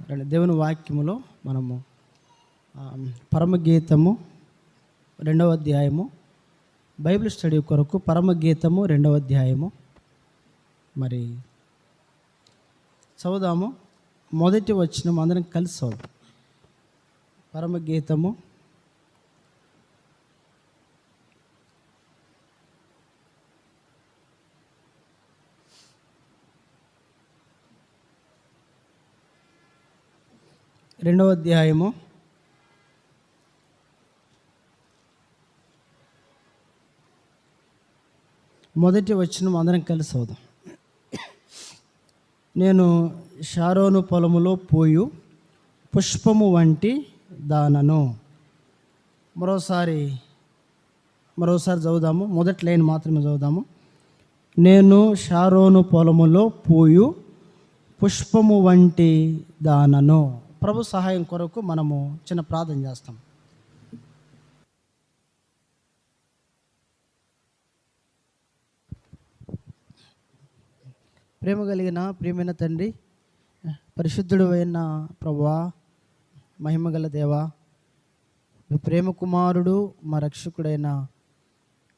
దేవుని వాక్యములో మనము పరమగీతము 2వ అధ్యాయము బైబిల్ స్టడీ కొరకు పరమగీతము 2వ అధ్యాయము మరి చదువుదాము. మొదటి వచనం అందరం కలిసి చదువుదాం. పరమగీతము 2వ అధ్యాయము మొదటి వచనం అందరం కలిసి చదువుదాం. నేను షారోను పొలములో పోయు పుష్పము వంటి దానను. మరోసారి చదువుదాము. మొదటి లైన్ మాత్రమే చదువుదాము. నేను షారోను పొలములో పోయు పుష్పము వంటి దానను. ప్రభు సహాయం కొరకు మనము చిన్న ప్రార్థన చేస్తాం. ప్రియమైన తండ్రి, పరిశుద్ధుడు అయిన ప్రభువా, మహిమగల దేవా, మీ ప్రేమ కుమారుడు మా రక్షకుడైన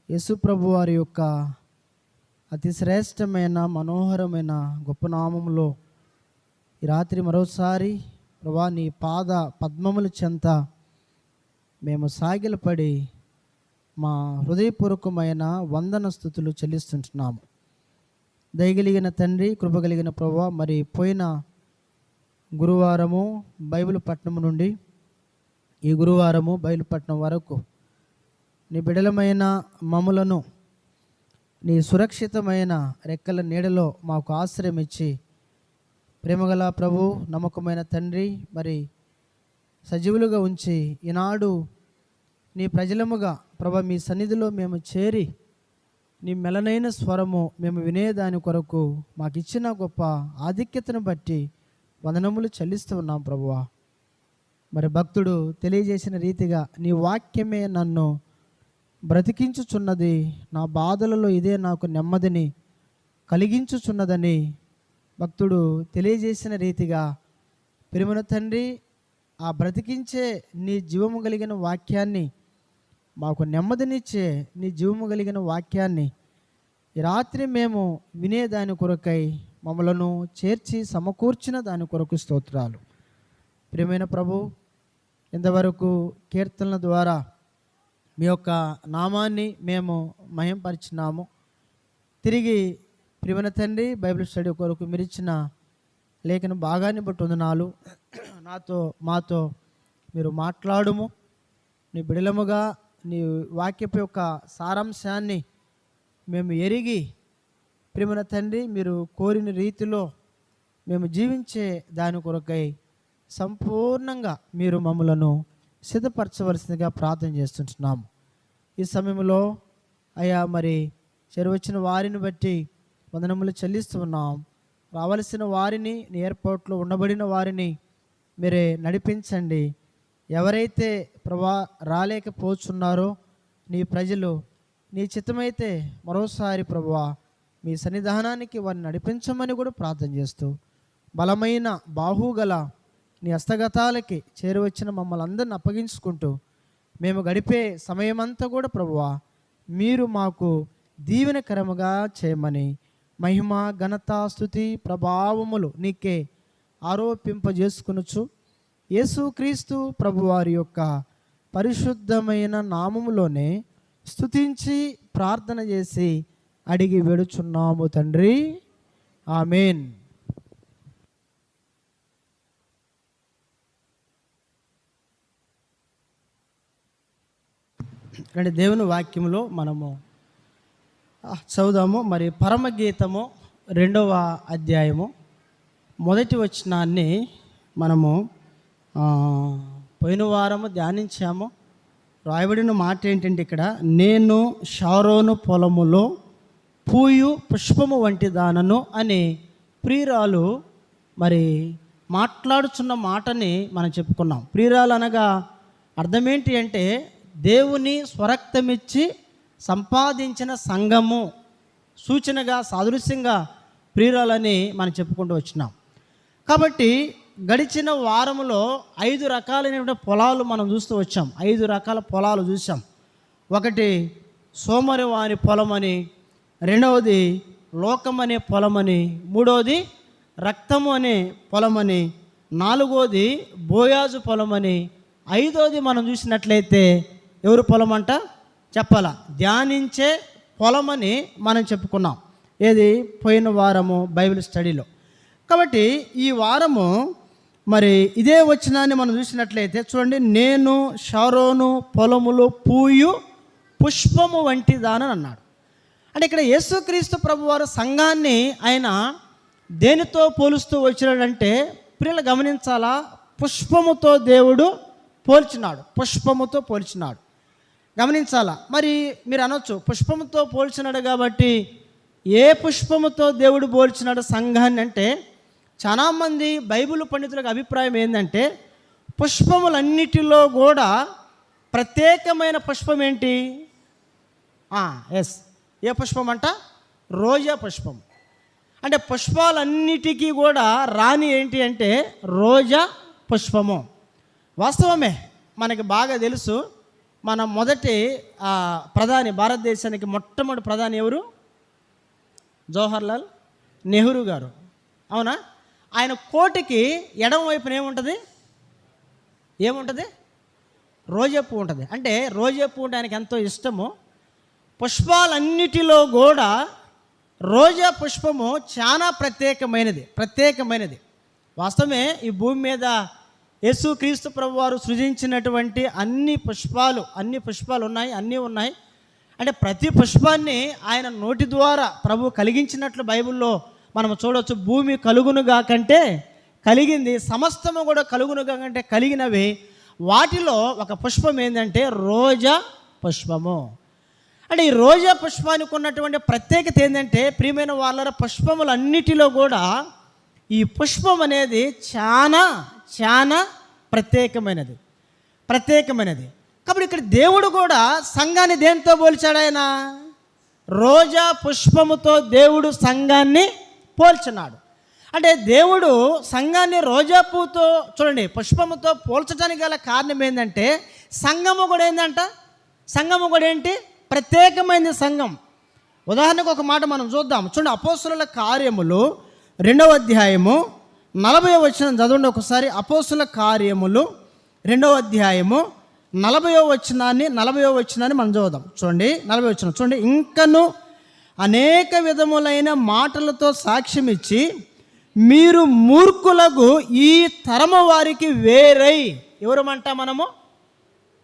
యేసు ప్రభు వారి యొక్క అతి శ్రేష్టమైన మనోహరమైన గొప్ప నామములో ఈ రాత్రి మరోసారి ప్రభా నీ పాద పద్మముల చెంత మేము సాగిలపడి మా హృదయపూర్వకమైన వందన స్తుతులు చెల్లిస్తుంటున్నాము. దయగలిగిన తండ్రి, కృపగలిగిన ప్రభువా, మరి పోయిన గురువారము బైబిల్ నుండి ఈ గురువారము బైబిల్ వరకు నీ బిడలమైన మమ్ములను నీ సురక్షితమైన రెక్కల నీడలో మాకు ఆశ్రయం ఇచ్చి ప్రేమగల ప్రభు, నమ్మకమైన తండ్రి, మరి సజీవులుగా ఉంచి ఈనాడు నీ ప్రజలముగా ప్రభు మీ సన్నిధిలో మేము చేరి నీ మెలనైన స్వరము మేము వినేదాని కొరకు మాకు ఇచ్చిన గొప్ప ఆధిక్యతను బట్టి వందనములు చెల్లిస్తూ ఉన్నాం ప్రభువా. మరి భక్తుడు తెలియజేసిన రీతిగా నీ వాక్యమే నన్ను బ్రతికించుచున్నది, నా బాధలలో ఇదే నాకు నెమ్మదిని కలిగించుచున్నదని భక్తుడు తెలియజేసిన రీతిగా ప్రియమైన తండ్రి, ఆ బ్రతికించే నీ జీవము కలిగిన వాక్యాన్ని, మాకు నెమ్మదినిచ్చే నీ జీవము కలిగిన వాక్యాన్ని ఈ రాత్రి మేము వినేదాని కొరకై మమ్మలను చేర్చి సమకూర్చిన దాని కొరకు స్తోత్రాలు. ప్రియమైన ప్రభు, ఇంతవరకు కీర్తనల ద్వారా మీ యొక్క నామాన్ని మేము మహింపరిచినాము. తిరిగి ప్రియమైన తండ్రి, బైబిల్ స్టడీ కొరకు మీరు ఇచ్చిన లేఖన భాగాన్ని బట్టి వందనాలు. మాతో మీరు మాట్లాడుము. నీ బిడలముగా నీ వాక్యపు యొక్క సారాంశాన్ని మేము ఎరిగి ప్రియమైన తండ్రి, మీరు కోరిన రీతిలో మేము జీవించే దాని కొరకై సంపూర్ణంగా మీరు మమ్మలను సిద్ధపరచవలసిందిగా ప్రార్థన చేస్తుంటున్నాము. ఈ సమయంలో అయ్యా మరి చెరువచ్చిన వారిని బట్టి వందనములు చెల్లిస్తూ ఉన్నాం. రావలసిన వారిని, నీ ఎయిర్పోర్ట్లో ఉండబడిన వారిని మీరే నడిపించండి. ఎవరైతే ప్రభా రాలేకపోతున్నారో నీ ప్రజలు, నీ చిత్తమైతే మరోసారి ప్రభువా మీ సన్నిధానానికి వారిని నడిపించమని కూడా ప్రార్థన చేస్తూ, బలమైన బాహుగల నీ హస్తగతాలకి చేరువచ్చిన మమ్మల్ని అందరిని అప్పగించుకుంటూ మేము గడిపే సమయమంతా కూడా ప్రభువా మీరు మాకు దీవెనకరముగా చేయమని మహిమ, ఘనత, స్తుతి, ప్రభావములు నీకే ఆరోపింపజేసుకొనుచు యేసుక్రీస్తు ప్రభువారి యొక్క పరిశుద్ధమైన నామములోనే స్తుతించి ప్రార్థన చేసి అడిగి వేడుచున్నాము తండ్రి, ఆమేన్. అంటే దేవుని వాక్యంలో మనము చదువుదాము. మరి పరమగీతము 2వ అధ్యాయము మొదటి వచనాన్ని మనము పోయిన వారము ధ్యానించాము. రాయబడిన మాట ఏంటంటే ఇక్కడ, నేను షారోను పొలములో పూయు పుష్పము వంటి దానను అని ప్రియురాలు మరి మాట్లాడుచున్న మాటని మనం చెప్పుకున్నాం. ప్రియురాలు అనగా అర్థం ఏంటి అంటే దేవుని స్వరక్తమిచ్చి సంపాదించిన సంఘము సూచనగా సాదృశ్యంగా ప్రియురాలని మనం చెప్పుకుంటూ వచ్చినాం. కాబట్టి గడిచిన వారంలో 5 రకాలైన పొలాలు మనం చూస్తూ వచ్చాం. 5 రకాల పొలాలు చూసాం. ఒకటి సోమరివాని పొలమని, రెండవది లోకమనే పొలమని, మూడవది రక్తము అనే పొలమని, నాలుగోది బోయాజు పొలమని, ఐదోది మనం చూసినట్లయితే ఎవరు పొలం అంట చెప్పాలా, ధ్యానించే పొలమని మనం చెప్పుకున్నాం. ఏది పోయిన వారము బైబిల్ స్టడీలో. కాబట్టి ఈ వారము మరి ఇదే వచనాన్ని మనం చూసినట్లయితే చూడండి, నేను షారోను పొలములో పూయు పుష్పము వంటి దానని అన్నాడు. అంటే ఇక్కడ యేసుక్రీస్తు ప్రభువారు సంఘాన్ని ఆయన దేనితో పోలుస్తూ వచ్చినాడంటే, ప్రియులు గమనించాలా, పుష్పముతో దేవుడు పోల్చినాడు. పుష్పముతో పోల్చినాడు, గమనించాలా. మరి మీరు అనొచ్చు, పుష్పముతో పోల్చినాడు కాబట్టి ఏ పుష్పముతో దేవుడు పోల్చినాడు సంఘాన్ని అంటే, చాలామంది బైబిల్ పండితులకు అభిప్రాయం ఏంటంటే, పుష్పములన్నిటిలో కూడా ప్రత్యేకమైన పుష్పం ఏంటి? ఎస్, ఏ పుష్పం అంట? రోజా పుష్పం. అంటే పుష్పాలన్నిటికీ కూడా రాణి ఏంటి అంటే రోజా పుష్పము. వాస్తవమే, మనకి బాగా తెలుసు. మన మొదటి ప్రధాని, భారతదేశానికి మొట్టమొదటి ప్రధాని ఎవరు? జవహర్లాల్ నెహ్రూ గారు, అవునా? ఆయన కోటికి ఎడమ వైపున ఏముంటుంది? రోజా పువ్వు ఉంటుంది. అంటే రోజా పువ్వు అంటే ఆయనకి ఎంతో ఇష్టము. పుష్పాలన్నిటిలో కూడా రోజా పుష్పము చాలా ప్రత్యేకమైనది. వాస్తవమే, ఈ భూమి మీద యేసుక్రీస్తు ప్రభువారు సృజించినటువంటి అన్ని పుష్పాలు ఉన్నాయి, అన్నీ ఉన్నాయి. అంటే ప్రతి పుష్పాన్ని ఆయన నోటి ద్వారా ప్రభు కలిగించినట్లు బైబిల్లో మనం చూడవచ్చు. భూమి కలుగునుగా కంటే కలిగింది, సమస్తము కూడా కలుగునుగా కంటే కలిగినవి. వాటిలో ఒక పుష్పం ఏంటంటే రోజా పుష్పము. అంటే ఈ రోజా పుష్పానికి ఉన్నటువంటి ప్రత్యేకత ఏంటంటే, ప్రియమైన వాళ్ళ పుష్పములన్నిటిలో కూడా ఈ పుష్పం అనేది చాలా ప్రత్యేకమైనది. కాబట్టి ఇక్కడ దేవుడు కూడా సంఘాన్ని దేంతో పోల్చాడు? ఆయన రోజా పుష్పముతో దేవుడు సంఘాన్ని పోల్చున్నాడు. అంటే దేవుడు సంఘాన్ని రోజా పువ్వుతో, చూడండి, పుష్పముతో పోల్చడానికి గల కారణం ఏంటంటే, సంఘము కూడా ఏంటి? ప్రత్యేకమైన సంఘం. ఉదాహరణకు ఒక మాట మనం చూద్దాం. చూడండి, అపోస్తుల కార్యములు 2వ అధ్యాయము 40వ వచనం చదవండి ఒకసారి. అపోస్తుల కార్యములు 2వ అధ్యాయము 40వ వచనాన్ని మనం చదువుదాం. చూడండి, 40వ వచనం చూడండి. ఇంకను అనేక విధములైన మాటలతో సాక్ష్యం ఇచ్చి మీరు మూర్ఖులకు ఈ తరము వారికి వేరై, ఎవరమంట మనము?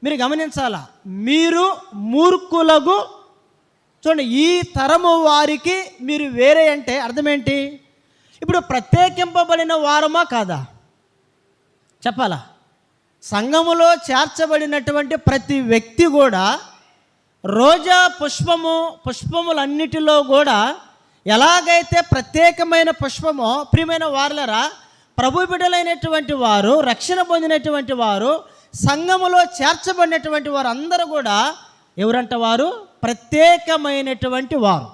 మీరు గమనించాలా, మీరు మూర్ఖులకు, చూడండి, ఈ తరము వారికి మీరు వేరే అంటే అర్థం ఏంటి? ఇప్పుడు ప్రత్యేకింపబడిన వారమా కాదా చెప్పాలా? సంఘములో చేర్చబడినటువంటి ప్రతి వ్యక్తి కూడా రోజా పుష్పములన్నిటిలో కూడా ఎలాగైతే ప్రత్యేకమైన పుష్పమో, ప్రియమైన వారలరా, ప్రభు బిడ్డలైనటువంటి వారు, రక్షణ పొందినటువంటి వారు, సంఘములో చేర్చబడినటువంటి వారు అందరూ కూడా ఎవరంట? వారు ప్రత్యేకమైనటువంటి వారు.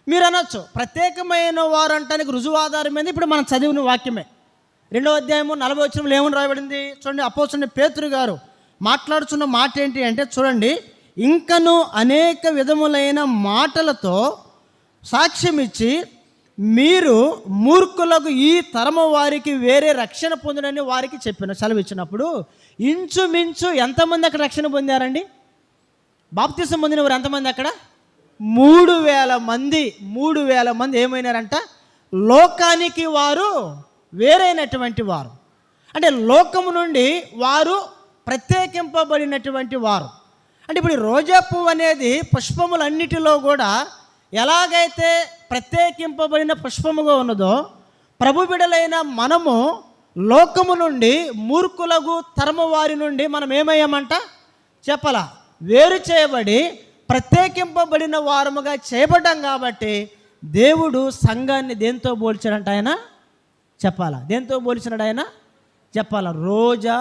మీరు అనొచ్చు, ప్రత్యేకమైన వారు అంటానికి రుజువాధారం ఏంది? ఇప్పుడు మనం చదివిన వాక్యమే. 2వ అధ్యాయము 40వ వచనంలో ఏమని రాయబడింది? చూడండి, అపోస్తలుడైన పేతురు గారు మాట్లాడుతున్న మాట ఏంటి అంటే, చూడండి, ఇంకను అనేక విధములైన మాటలతో సాక్ష్యం ఇచ్చి మీరు మూర్ఖులకు ఈ తరము వారికి వేరే రక్షణ పొందునని వారికి చెప్పిన సెలవిచ్చినప్పుడు, ఇంచుమించు ఎంతమంది అక్కడ రక్షణ పొందారండి? బాప్తిసం పొందిన వారు ఎంతమంది అక్కడ? 3,000 మంది. 3,000 మంది ఏమైనారంట? లోకానికి వారు వేరైనటువంటి వారు. అంటే లోకము నుండి వారు ప్రత్యేకింపబడినటువంటి వారు. అంటే ఇప్పుడు రోజా పువ్వు అనేది పుష్పములన్నిటిలో కూడా ఎలాగైతే ప్రత్యేకింపబడిన పుష్పముగా ఉన్నదో, ప్రభు బిడలైన మనము లోకము నుండి మూర్ఖులకు తరము వారి నుండి మనం ఏమయ్యామంట చెప్పాలా? వేరు చేయబడి ప్రత్యేకింపబడిన వారముగా చేయబడ్డాం. కాబట్టి దేవుడు సంఘాన్ని దేంతో పోల్చాడంట? ఆయన చెప్పాలా? దేంతో పోల్చినాడు? ఆయన చెప్పాలా? రోజా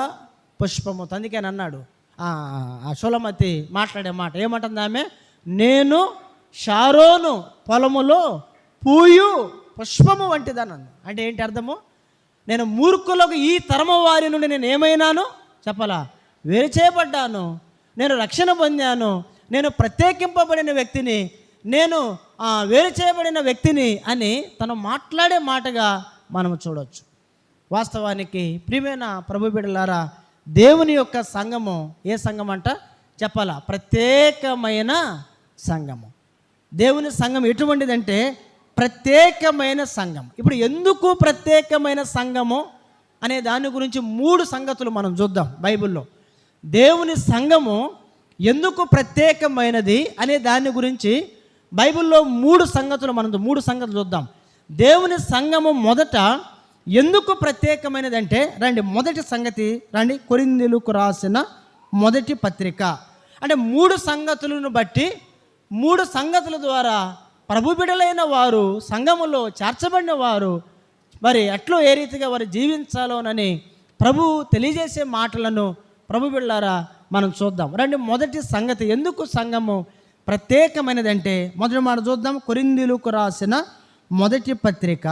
పుష్పము. అందుకే అన్నాడు ఆ షోలమతి మాట్లాడే మాట ఏమంటుంది ఆమె? నేను షారోను పొలములో పూయు పుష్పము వంటిదని. అంటే ఏంటి అర్థము? నేను మూర్ఖులకు ఈ తరమ వారి నుండి నేను ఏమైనాను చెప్పాలా, వేరు చేయబడ్డాను, నేను రక్షణ పొందాను, నేను ప్రత్యేకింపబడిన వ్యక్తిని, నేను వేరు చేయబడిన వ్యక్తిని అని తను మాట్లాడే మాటగా మనం చూడవచ్చు. వాస్తవానికి ప్రియమైన ప్రభు బిడ్డలారా, దేవుని యొక్క సంఘము ఏ సంఘం అంట చెప్పాలా, ప్రత్యేకమైన సంఘము. దేవుని సంఘం ఎటువంటిదంటే ప్రత్యేకమైన సంఘం. ఇప్పుడు ఎందుకు ప్రత్యేకమైన సంఘము అనే దాని గురించి 3 సంగతులు మనం చూద్దాం బైబిల్లో. దేవుని సంఘము ఎందుకు ప్రత్యేకమైనది అనే దాని గురించి బైబిల్లో 3 సంగతులు చూద్దాం. దేవుని సంఘము మొదట ఎందుకు ప్రత్యేకమైనది అంటే రండి, మొదటి సంగతి రండి, కొరింథీయులకు రాసిన మొదటి పత్రిక. అంటే 3 సంగతులను బట్టి 3 సంగతుల ద్వారా ప్రభు బిడ్డలైన వారు, సంఘములో చేర్చబడిన వారు మరి ఎట్లో ఏ రీతిగా వారు జీవించాలోనని ప్రభు తెలియజేసే మాటలను ప్రభు బిడ్డలారా మనం చూద్దాం. రండి, మొదటి సంగతి ఎందుకు సంఘము ప్రత్యేకమైనదంటే మొదటి మాట చూద్దాం. కొరింథీయులకు రాసిన మొదటి పత్రిక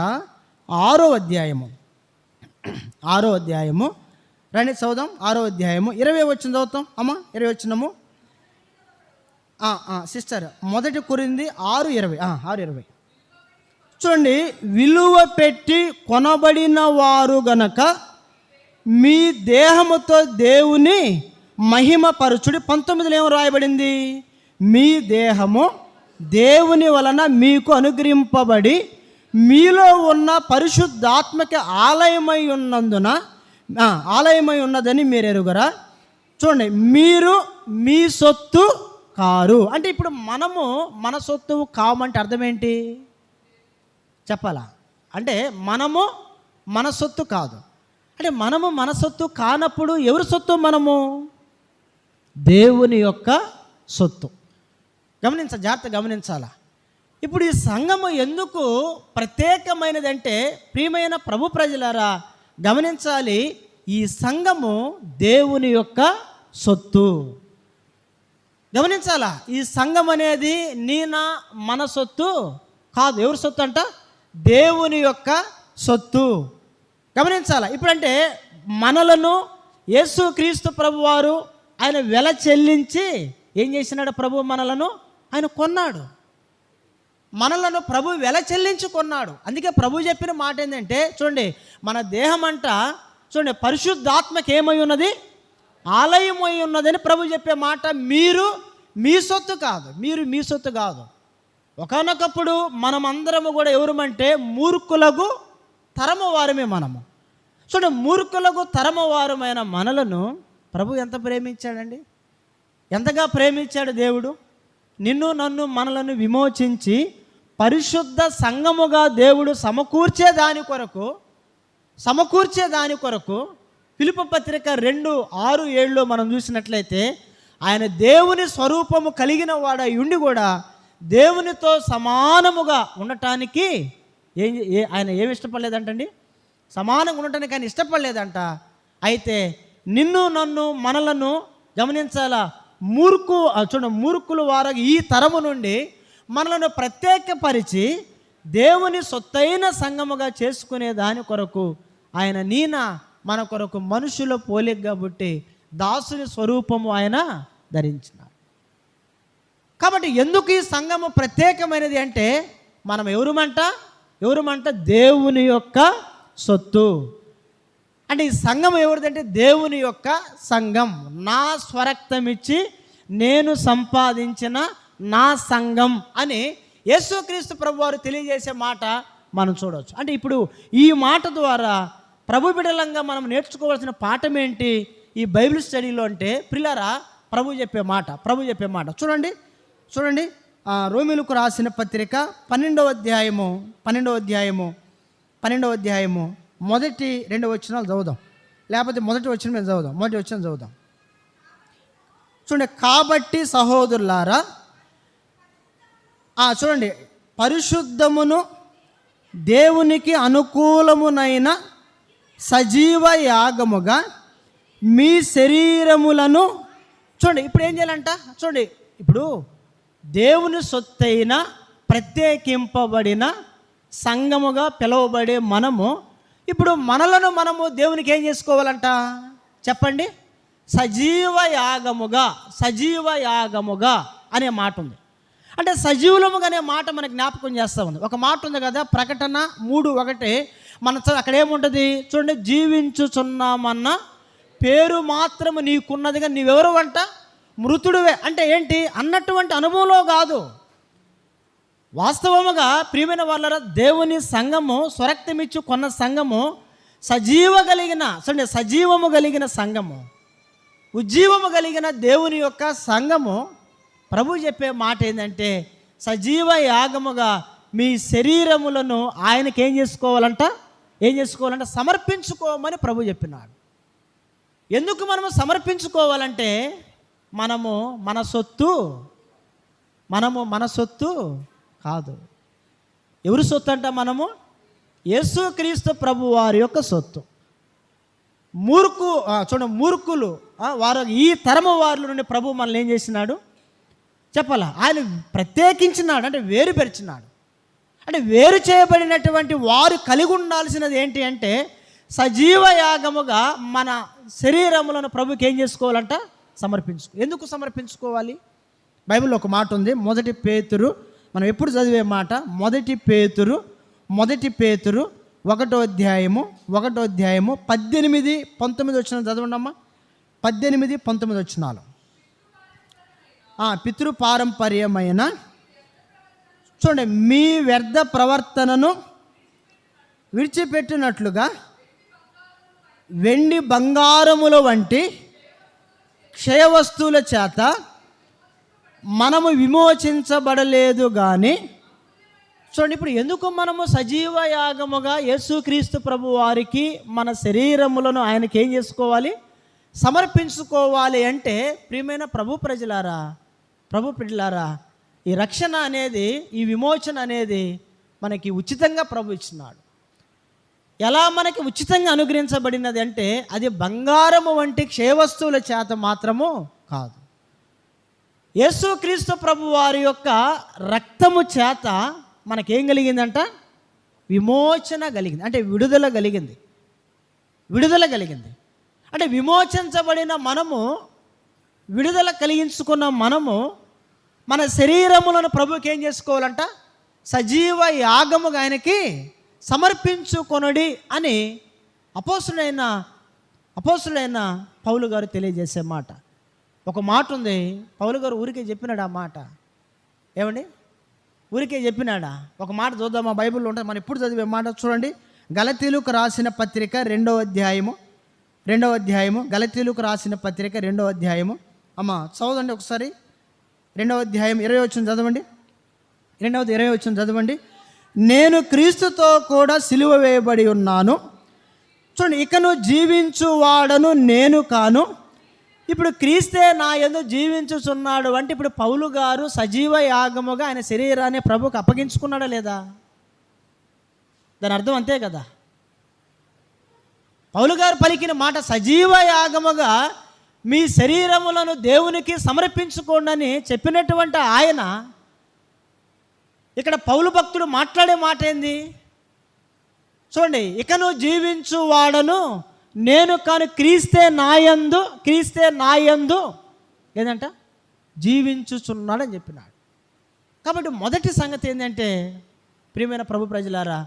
6వ అధ్యాయము రండి చదువుదాం. 6వ అధ్యాయము 20 వచనం చదువుతాం అమ్మా. 20 వచనము సిస్టర్, మొదటి కొరింథీ 6:20 చూడండి. విలువ పెట్టి కొనబడిన వారు గనక మీ దేహముతో దేవుని మహిమ పరచుడి. 19లో ఏమో రాయబడింది, మీ దేహము దేవుని వలన మీకు అనుగ్రహింపబడి మీలో ఉన్న పరిశుద్ధాత్మకి ఆలయమై ఉన్నదని మీరు ఎరుగరా. చూడండి, మీరు మీ సొత్తు కారు అంటే ఇప్పుడు మనము మన సొత్తు కామంటే అర్థం ఏంటి చెప్పాలా, అంటే మనము మన సొత్తు కాదు. అంటే మనము మన సొత్తు కానప్పుడు ఎవరి సొత్తు? మనము దేవుని యొక్క సొత్తు. జాగ్రత్తగా గమనించాలా. ఇప్పుడు ఈ సంఘము ఎందుకు ప్రత్యేకమైనదంటే ప్రియమైన ప్రభు ప్రజలారా గమనించాలి, ఈ సంఘము దేవుని యొక్క సొత్తు. గమనించాలా, ఈ సంఘం అనేది మన సొత్తు కాదు. ఎవరి సొత్తు అంట? దేవుని యొక్క సొత్తు. గమనించాలా. ఇప్పుడంటే మనలను యేసుక్రీస్తు ప్రభు వారు ఆయన వెల చెల్లించి ఏం చేసినాడు? ప్రభు మనలను ఆయన కొన్నాడు. మనలను ప్రభు వెల చెల్లించి కొన్నాడు. అందుకే ప్రభు చెప్పిన మాట ఏంటంటే చూడండి, మన దేహం అంట చూడండి పరిశుద్ధాత్మకి ఏమై ఉన్నది? ఆలయమై ఉన్నదని ప్రభు చెప్పే మాట. మీరు మీ సొత్తు కాదు. ఒకానొకప్పుడు మనమందరము కూడా ఎవరమంటే మూర్ఖులకు తరము వారమే మనము. చూడండి, మూర్ఖులకు తరము వారమైన మనలను ప్రభు ఎంత ప్రేమించాడండి, ఎంతగా ప్రేమించాడు దేవుడు. నిన్ను నన్ను మనలను విమోచించి పరిశుద్ధ సంఘముగా దేవుడు సమకూర్చే దాని కొరకు ఫిలిప్పీ పత్రిక 2:6-7 మనం చూసినట్లయితే ఆయన దేవుని స్వరూపము కలిగిన వాడై ఉండి కూడా దేవునితో సమానముగా ఉండటానికి ఆయన ఏమి ఇష్టపడలేదంటండి? సమానంగా ఉండటానికి ఆయన ఇష్టపడలేదంట. అయితే నిన్ను నన్ను మనలను గమనించాలా, మూర్ఖులు వారు ఈ తరము నుండి మనలను ప్రత్యేకపరిచి దేవుని సొత్తైన సంఘముగా చేసుకునే దాని కొరకు ఆయన మన కొరకు మనుషుల పోలికగా పుట్టి దాసుని స్వరూపము ఆయన ధరించినాడు. కాబట్టి ఎందుకు ఈ సంఘము ప్రత్యేకమైనది అంటే మనం ఎవరుమంట దేవుని యొక్క సొత్తు. అంటే ఈ సంఘం ఎవరిదంటే దేవుని యొక్క సంఘం. నా స్వరక్తం ఇచ్చి నేను సంపాదించిన నా సంఘం అని యేసుక్రీస్తు ప్రభు వారు తెలియజేసే మాట మనం చూడవచ్చు. అంటే ఇప్పుడు ఈ మాట ద్వారా ప్రభు బిడ్డలంగా మనం నేర్చుకోవాల్సిన పాఠం ఏంటి ఈ బైబిల్ స్టడీలో అంటే ప్రియులారా, ప్రభు చెప్పే మాట చూడండి. రోమీయులకు రాసిన పత్రిక 12వ అధ్యాయము మొదటి 2 వచనాలు చదువుదాం, లేకపోతే మొదటి వచనం మేము చదువుదాం. చూడండి, కాబట్టి సహోదరులారా చూడండి, పరిశుద్ధమును దేవునికి అనుకూలమునైన సజీవ యాగముగా మీ శరీరములను చూడండి. ఇప్పుడు ఏం చేయాలంట? చూడండి, ఇప్పుడు దేవుని సొత్తైన ప్రత్యేకింపబడిన సంఘముగా పిలువబడే మనము ఇప్పుడు మనలను మనము దేవునికి ఏం చేసుకోవాలంట చెప్పండి? సజీవ యాగముగా అనే మాట ఉంది. అంటే సజీవులముగా అనే మాట మనకు జ్ఞాపకం చేస్తూ ఉంది. ఒక మాట ఉంది కదా, ప్రకటన 3:1. అక్కడ ఏముంటుంది చూడండి, జీవించుచున్నామన్న పేరు మాత్రము నీకున్నదిగా నీవెవరు అంట, మృతుడివే. అంటే ఏంటి అన్నటువంటి అనుభవంలో కాదు, వాస్తవముగా ప్రియమైన వాళ్ళ దేవుని సంఘము, స్వరక్తమిచ్చు కొన్న సంఘము, సజీవము కలిగిన సంఘము, ఉజ్జీవము కలిగిన దేవుని యొక్క సంఘము. ప్రభు చెప్పే మాట ఏంటంటే, సజీవ యాగముగా మీ శరీరములను ఆయనకి ఏం చేసుకోవాలంట సమర్పించుకోమని ప్రభు చెప్పినాడు. ఎందుకు మనము సమర్పించుకోవాలంటే, మనము మన సొత్తు కాదు. ఎవరి సొత్తు అంట? మనము యేసుక్రీస్తు ప్రభు వారి యొక్క సొత్తు. మూర్ఖులు వారు ఈ తరము వారి నుండి ప్రభు మనల్ని ఏం చేసినాడు చెప్పాలా? ఆయన ప్రత్యేకించినాడు, అంటే వేరుపరిచినాడు. అంటే వేరు చేయబడినటువంటి వారు కలిగి ఉండాల్సినది ఏంటి అంటే, సజీవ యాగముగా మన శరీరములను ప్రభుకి ఏం చేసుకోవాలంట ఎందుకు సమర్పించుకోవాలి? బైబిల్లో ఒక మాట ఉంది, 1 పేతురు, మనం ఎప్పుడు చదివే మాట, 1 పేతురు 1వ అధ్యాయము 18-19 వచ్చిన చదవండమ్మా. 18-19 వచ్చినాలు. పితృపారంపర్యమైన చూడండి, మీ వ్యర్థ ప్రవర్తనను విడిచిపెట్టినట్లుగా వెండి బంగారముల వంటి క్షయ వస్తువుల చేత మనము విమోచించబడలేదు కానీ. చూడండి, ఇప్పుడు ఎందుకు మనము సజీవ యాగముగా యేసుక్రీస్తు ప్రభు వారికి మన శరీరములను ఆయనకి ఏం చేసుకోవాలి? సమర్పించుకోవాలి. అంటే ప్రియమైన ప్రభు ప్రజలారా, ఈ రక్షణ అనేది, ఈ విమోచన అనేది మనకి ఉచితంగా ప్రభు ఇచ్చినాడు. ఎలా మనకి ఉచితంగా అనుగ్రహించబడినది అంటే, అది బంగారము వంటి క్షయవస్తువుల చేత మాత్రము కాదు. యేసుక్రీస్తు ప్రభు వారి యొక్క రక్తము చేత మనకేం కలిగిందంట? విమోచన కలిగింది, అంటే విడుదల కలిగింది. అంటే విమోచించబడిన మనము, విడుదల కలిగించుకున్న మనము మన శరీరములను ప్రభుకి ఏం చేసుకోవాలంట? సజీవ యాగముగా ఆయనకి సమర్పించుకొనడి అని అపోస్తులైన పౌలు గారు తెలియజేసే మాట. ఒక మాట ఉంది, పౌలు గారు ఊరికే చెప్పినాడు ఆ మాట. ఏమండి, ఊరికే చెప్పినాడా? ఒక మాట చూద్దామా, బైబిల్లో ఉంటుంది, మనం ఇప్పుడు చదివే మాట చూడండి. గలతీయులకు రాసిన పత్రిక 2వ అధ్యాయము గలతీయులకు రాసిన పత్రిక 2వ అధ్యాయము. అమ్మ చదవండి ఒకసారి, 2వ అధ్యాయం 20 వచనం చదవండి. 20 వచనం చదవండి. నేను క్రీస్తుతో కూడా సిలువ వేయబడి ఉన్నాను. చూడండి, ఇకను జీవించువాడను నేను కాను, ఇప్పుడు క్రీస్తే నా యందు జీవించుచున్నాడు. అంటే ఇప్పుడు పౌలు గారు సజీవ యాగముగా ఆయన శరీరాన్ని ప్రభుకు అప్పగించుకున్నాడా లేదా? దాని అర్థం అంతే కదా. పౌలు గారు పలికిన మాట సజీవ యాగముగా మీ శరీరములను దేవునికి సమర్పించుకోండి అని చెప్పినటువంటి ఆయన, ఇక్కడ పౌలు భక్తుడు మాట్లాడే మాట ఏంది చూడండి. ఇకను జీవించువాడను నేను కాను, క్రీస్తే నాయందు ఏంటంట జీవించుచున్నాడని చెప్పినాడు. కాబట్టి మొదటి సంగతి ఏంటంటే, ప్రియమైన ప్రభు ప్రజలారా,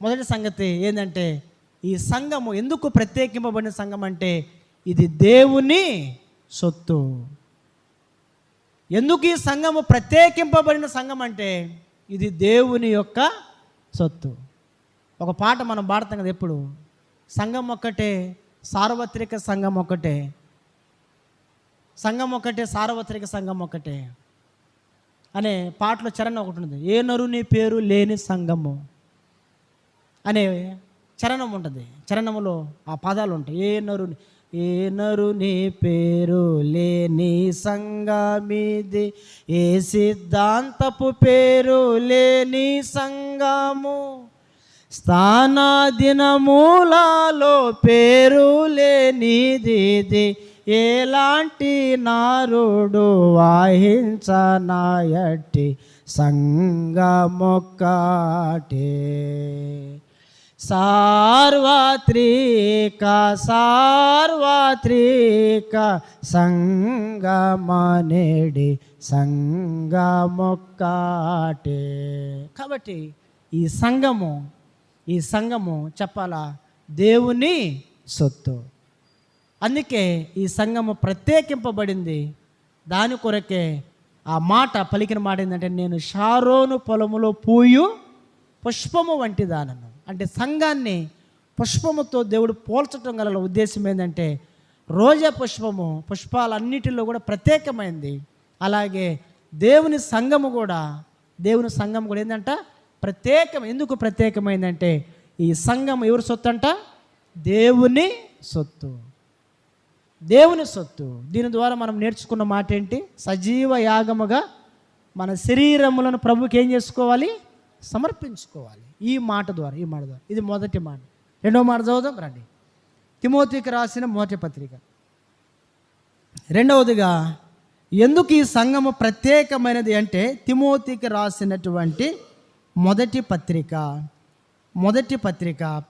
మొదటి సంగతి ఏంటంటే, ఈ సంఘము ఎందుకు ప్రత్యేకింపబడిన సంఘం అంటే, ఇది దేవుని సొత్తు. ఎందుకు ఈ సంఘము ప్రత్యేకింపబడిన సంఘం అంటే, ఇది దేవుని యొక్క సొత్తు. ఒక పాట మనం పాడతాం కదా ఎప్పుడు, సంఘం ఒక్కటే సార్వత్రిక సంఘం ఒక్కటే, సార్వత్రిక సంఘం ఒక్కటే అనే పాటలో చరణం ఒకటి ఉంది. ఏ నరుని పేరు లేని సంఘము అనే చరణం ఉంటుంది. చరణములో ఆ పదాలు ఉంటాయి. ఏ నరుని పేరు లేని సంఘమిది, ఏ సిద్ధాంతపు పేరు లేని సంఘము, స్థానాదినమూలాలో పేరు లేనిది, ఎలాంటి నారుడు వాహించనాయటి సంఘమొక్కటే. సార్వత్రిక సార్వత్రిక సంగమనేడి సంగమొక్కటే. కాబట్టి ఈ సంఘము చెప్పాలా, దేవుని సొత్తు. అందుకే ఈ సంఘము ప్రత్యేకింపబడింది. దాని కొరకే ఆ మాట పలికిన మాట ఏంటంటే, నేను షారోను పొలములో పూయు పుష్పము వంటి దానను. అంటే సంఘాన్ని పుష్పముతో దేవుడు పోల్చటం గల ఉద్దేశం ఏంటంటే, రోజా పుష్పాలన్నిటిలో కూడా ప్రత్యేకమైంది. అలాగే దేవుని సంఘము కూడా ఏంటంట ప్రత్యేకం. ఎందుకు ప్రత్యేకమైందంటే, ఈ సంఘం ఎవరి సొత్తు అంట? దేవుని సొత్తు. దేవుని సొత్తు. దీని ద్వారా మనం నేర్చుకున్న మాట ఏంటి? సజీవ యాగముగా మన శరీరములను ప్రభుకి ఏం చేసుకోవాలి? సమర్పించుకోవాలి. ఈ మాట ద్వారా ఇది మొదటి మాట. రెండో మాట చదువుదాం రండి. తిమోతికి రాసిన మొదటి పత్రిక. రెండవదిగా ఎందుకు ఈ సంఘము ప్రత్యేకమైనది అంటే, తిమోతికి రాసినటువంటి మొదటి పత్రిక.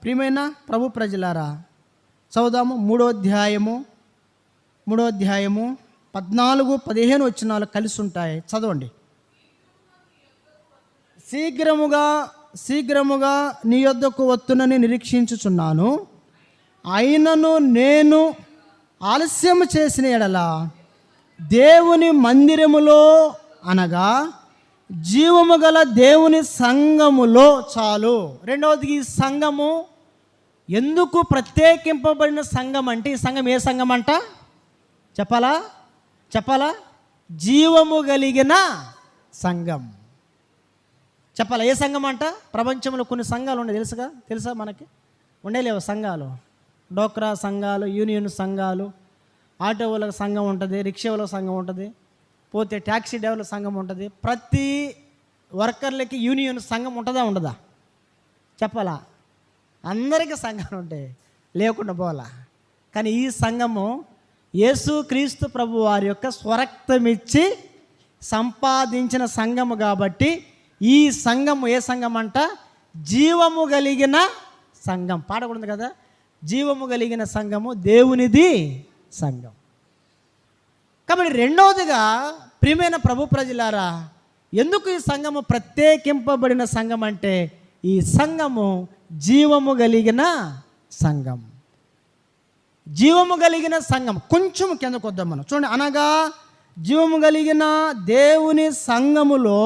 ప్రియమైన ప్రభు ప్రజలారా, చదువుదాము. మూడో అధ్యాయము 14-15 వచనాలు కలిసి ఉంటాయి. చదవండి. శీఘ్రముగా నీ యొద్దకు వత్తునని నిరీక్షించుచున్నాను. అయినను నేను ఆలస్యము చేసిన ఎడల దేవుని మందిరములో అనగా జీవము గల దేవుని సంఘములో చాలు. రెండవది, ఈ సంఘము ఎందుకు ప్రత్యేకింపబడిన సంఘం అంటే, ఈ సంఘం ఏ సంఘం అంట? చెప్పాలా? జీవము కలిగిన సంఘం. చెప్పాలా? ఏ సంఘం అంట? ప్రపంచంలో కొన్ని సంఘాలు ఉన్నాయి, తెలుసా మనకి? ఉండేలేవు సంఘాలు. డోక్రా సంఘాలు, యూనియన్ సంఘాలు, ఆటో వాళ్ళకి సంఘం ఉంటుంది, రిక్షా వాళ్ళకి సంఘం ఉంటుంది, పోతే ట్యాక్సీ డ్రైవర్ల సంఘం ఉంటుంది. ప్రతి వర్కర్లకి యూనియన్ సంఘం ఉంటుందా ఉండదా? చెప్పాలా? అందరికీ సంఘాలు ఉంటాయి, లేకుండా పోవాలా. కానీ ఈ సంఘము యేసుక్రీస్తు ప్రభు వారి యొక్క స్వరక్తమిచ్చి సంపాదించిన సంఘము కాబట్టి ఈ సంఘము ఏ సంఘం అంట? జీవము కలిగిన సంఘం. పాట కూడా ఉంది కదా, జీవము కలిగిన సంఘము దేవునిది సంఘం. కాబట్టి రెండవదిగా ప్రియమైన ప్రభు ప్రజలారా, ఎందుకు ఈ సంఘము ప్రత్యేకింపబడిన సంఘం అంటే, ఈ సంఘము జీవము కలిగిన సంఘం. జీవము కలిగిన సంఘం. కొంచెం కిందకు వద్దాం మనం. చూడండి, అనగా జీవము కలిగిన దేవుని సంఘములో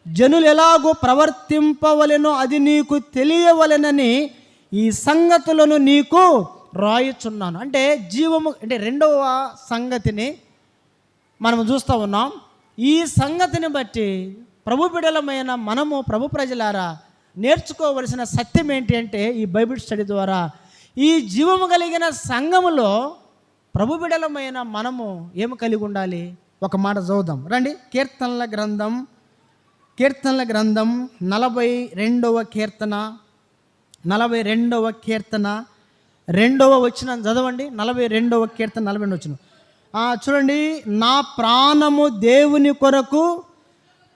జనులు ఎలాగో ప్రవర్తింపవలెనో అది నీకు తెలియవలెనని ఈ సంగతులను నీకు రాయుచున్నాను. అంటే అంటే రెండవ సంగతిని మనం చూస్తూ ఉన్నాం. ఈ సంగతిని బట్టి ప్రభు బిడలమైన మనము, ప్రభు ప్రజలారా, నేర్చుకోవలసిన సత్యం ఏంటి అంటే, ఈ బైబిల్ స్టడీ ద్వారా ఈ జీవము కలిగిన సంఘములో ప్రభు బిడలమైన మనము ఏమి కలిగి ఉండాలి? ఒక మాట చదువుదాం రండి. కీర్తనల గ్రంథం 42వ కీర్తన 2వ వచనం చదవండి. 42వ కీర్తన 42వ వచనం చూడండి. నా ప్రాణము దేవుని కొరకు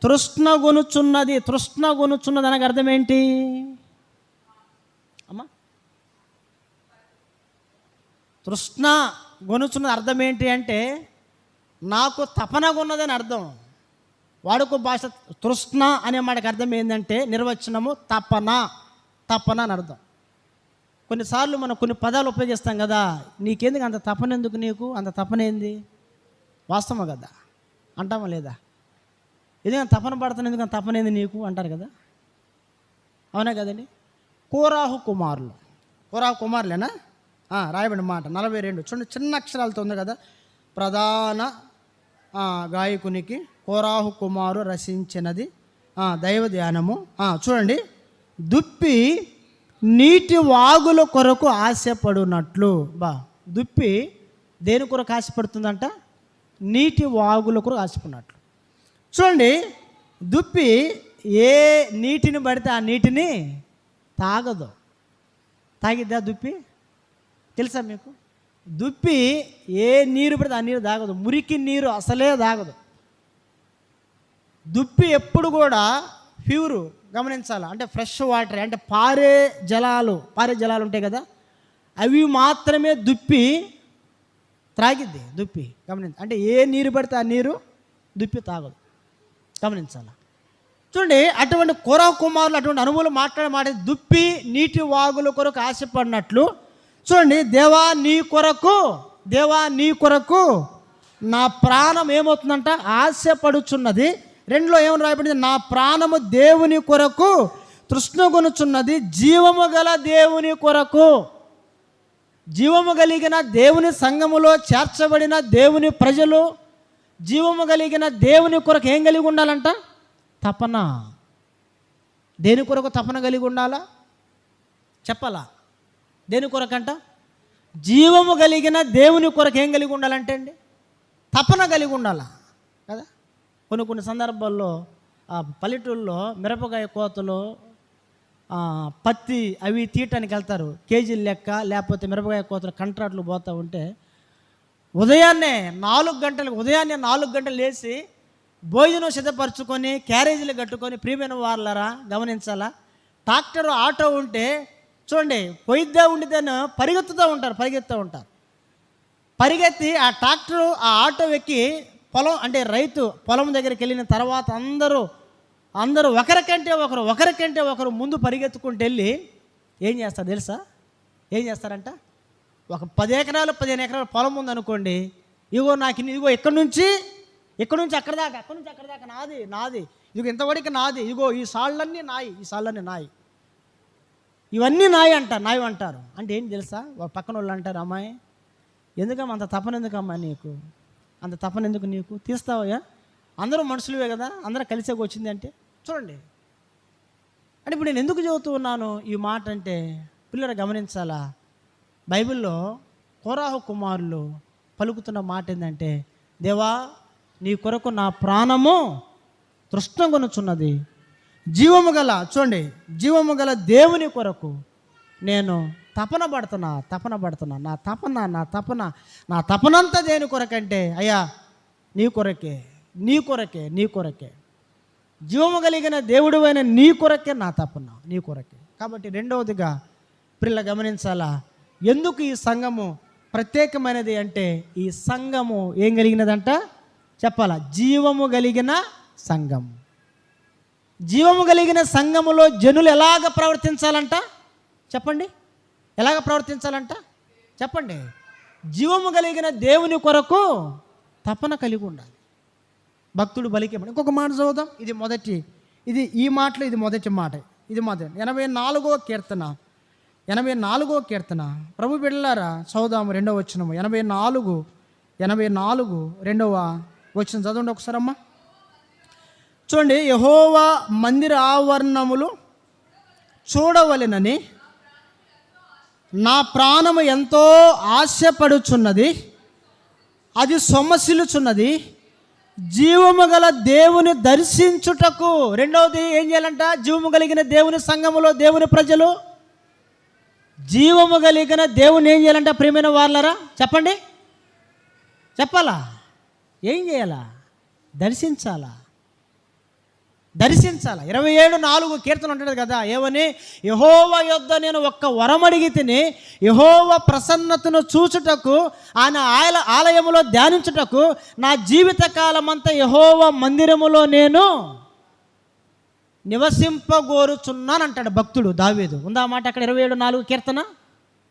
తృష్ణగొనుచున్నది అనగా అర్థం ఏంటి అమ్మా? తృష్ణ గొనుచున్నది అర్థం ఏంటి అంటే, నాకు తపనగొన్నదని అర్థం. వాడుక భాష తృష్ణ అనే మాటకి అర్థం ఏంటంటే, నిర్వచనము తపన అని అర్థం. కొన్నిసార్లు మనం కొన్ని పదాలు ఉపయోగిస్తాం కదా, నీకెందుకు అంత తపన, ఎందుకు నీకు అంత తపన ఏంది? వాస్తవం కదా, అంటామా లేదా? ఎందుకంటే తపన పడుతున్నా, ఎందుకంటే తపన ఏంది నీకు అంటారు కదా, అవునా కదండి? కోరాహు కుమారులేనా? రాయబడిన మాట 42 చూడండి, చిన్న అక్షరాలతో ఉంది కదా. ప్రధాన గాయకునికి కోరాహు కుమారు రచించినది దైవ ధ్యానము. చూడండి, దుప్పి నీటి వాగుల కొరకు ఆశపడునట్లు. దుప్పి దేని కొరకు ఆశపడుతుందంట? నీటి వాగుల కొరకు ఆశపడినట్లు. చూడండి, దుప్పి ఏ నీటిని పడితే ఆ నీటిని తాగదు. తాగిద్దా దుప్పి? తెలుసా మీకు? దుప్పి ఏ నీరు పడితే ఆ నీరు తాగదు. మురికి నీరు అసలే తాగదు. దుప్పి ఎప్పుడు కూడా ప్యూరు, గమనించాలా, అంటే ఫ్రెష్ వాటర్, అంటే పారే జలాలు ఉంటాయి కదా, అవి మాత్రమే దుప్పి త్రాగిద్ది. దుప్పి అంటే ఏ నీరు పడితే ఆ నీరు దుప్పి తాగదు. గమనించాలా. చూడండి, అటువంటి కోరహు కుమారులు అటువంటి అనుభవాలు మాట దుప్పి నీటి వాగుల కొరకు ఆశపడినట్లు, చూడండి, దేవా నీ కొరకు నా ప్రాణం ఏమవుతుందంట, ఆశపడుచున్నది. రెండులో ఏమని రాయబడింది, నా ప్రాణము దేవుని కొరకు తృష్ణగొనుచున్నది, జీవము గల దేవుని కొరకు. జీవము కలిగిన దేవుని సంఘములో చేర్చబడిన దేవుని ప్రజలు జీవము కలిగిన దేవుని కొరకు ఏం కలిగి ఉండాలంట, తపన. దేని కొరకు తపన కలిగి ఉండాలా చెప్పాలా? దేని కొరకంట? జీవము కలిగిన దేవుని కొరకు ఏం కలిగి ఉండాలంటే అండి, తపన కలిగి ఉండాలా కదా. కొన్ని సందర్భాల్లో పల్లెటూళ్ళలో మిరపకాయ కోతలు, పత్తి అవి తీయటానికి వెళ్తారు, కేజీలు లెక్క, లేకపోతే మిరపకాయ కోతలు కంట్రాట్లు పోతూ ఉంటే ఉదయాన్నే 4 గంటలు లేచి భోజనం సిద్ధపరచుకొని క్యారేజీలు కట్టుకొని, ప్రియమైన వాళ్ళరా గమనించాలా, ట్రాక్టర్ ఆటో ఉంటే చూడండి, పొయ్యిద్దా ఉండిద్దని పరిగెత్తుతూ ఉంటారు. పరిగెత్తి ఆ ట్రాక్టర్ ఆ ఆటో ఎక్కి పొలం, అంటే రైతు పొలం దగ్గరికి వెళ్ళిన తర్వాత అందరూ ఒకరికంటే ఒకరు ముందు పరిగెత్తుకుంటూ వెళ్ళి ఏం చేస్తారు తెలుసా? ఏం చేస్తారంట, ఒక 10 ఎకరాలు 15 ఎకరాల పొలం ఉందనుకోండి, ఇదిగో ఇక్కడి నుంచి అక్కడ దాకా నాది, ఇదిగో ఇంతవరకు నాది, ఇదిగో ఈ సాళ్ళన్నీ నాయి, ఇవన్నీ నాయి అంటారు. అంటే ఏంటి తెలుసా, పక్కన వాళ్ళు అంటారు, అమ్మాయి ఎందుకమ్మా అంత తపన, ఎందుకమ్మా నీకు అంత తపన, ఎందుకు నీకు తీస్తావయ్యా, అందరూ మనుషులవే కదా, అందరూ కలిసేకి వచ్చింది అంటే. చూడండి, అంటే ఇప్పుడు నేను ఎందుకు చదువుతూ ఉన్నాను ఈ మాట అంటే, పిల్లలు గమనించాలా, బైబిల్లో కోరహు కుమారులు పలుకుతున్న మాట ఏంటంటే, దేవా నీ కొరకు నా ప్రాణము తృష్ణగొనుచున్నది, జీవము గల దేవుని కొరకు నేను తపన పడుతున్నా. నా తపనంతా దేని కొరకంటే, అయ్యా నీ కొరకే జీవము కలిగిన దేవుడు అయిన నీ కొరకే నా తపన, నీ కొరకే. కాబట్టి రెండవదిగా పిల్లలు గమనించాలా, ఎందుకు ఈ సంఘము ప్రత్యేకమైనది అంటే, ఈ సంఘము ఏం కలిగినదంట చెప్పాలా, జీవము కలిగిన సంఘం. జీవము కలిగిన సంఘములో జనులు ఎలాగ ప్రవర్తించాలంట చెప్పండి, చెప్పండి, జీవము కలిగిన దేవుని కొరకు తపన కలిగి ఉండాలి. భక్తుడు బలికి ఇంకొక మాట చదువుదాం, ఈ మొదటి మాట, ఇది మొదటి 84వ కీర్తన. ప్రభు బిడ్డలారా చదువుదాము, 2వ వచనము, 84 2వ వచనం చదవండి ఒకసారి అమ్మా. చూడండి, యెహోవా మందిర ఆవరణములు చూడవలెనని నా ప్రాణము ఎంతో ఆశపడుచున్నది, అది సొమ్మసిల్లుచున్నది, జీవము గల దేవుని దర్శించుటకు. రెండవది ఏం చేయాలంట, జీవము కలిగిన దేవుని సంఘములో దేవుని ప్రజలు జీవము కలిగిన దేవుని ఏం చేయాలంట, ప్రియమైన వాళ్ళరా చెప్పండి, చెప్పాలా, ఏం చేయాలా, దర్శించాలా. 27:4 కీర్తన ఉంటుంది కదా, ఏమని, యెహోవా యొద్ద నేను ఒక్క వరం అడిగి తిని, యెహోవా ప్రసన్నతను చూచుటకు, ఆయన ఆలయములో ధ్యానించుటకు నా జీవిత కాలమంతా యెహోవా మందిరములో నేను నివసింపగోరుచున్నాను అంటాడు భక్తుడు దావీదు. ఉందా ఆ మాట అక్కడ? 27:4 కీర్తన